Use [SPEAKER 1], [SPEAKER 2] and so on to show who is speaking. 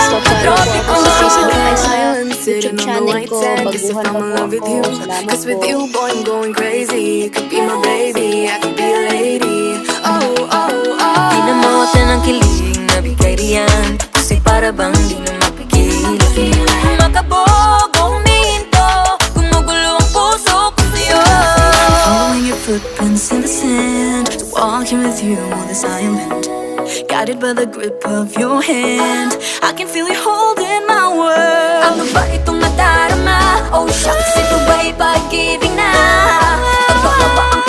[SPEAKER 1] So, follow po ako sa Facebook ay sa YouTube channel ko, Baguhan pa po ako. Salamat
[SPEAKER 2] Cause with
[SPEAKER 1] po.
[SPEAKER 2] you, boy, I'm going crazy. Could be my baby, I could be a lady. Oh, oh, oh.
[SPEAKER 3] Di na mawala ng kilig na bigay riyan, kasi para bang di na mapigil. Makabog o humihinto, gumugulo ang puso ko sa'yo. Following your footprints in the sand, walking with you on this island, guided by the grip of your hand. I can feel you holding my world. Ano ba itong nadarama? Oh shucks, ito ba'y pag-ibig na? Ano ba ang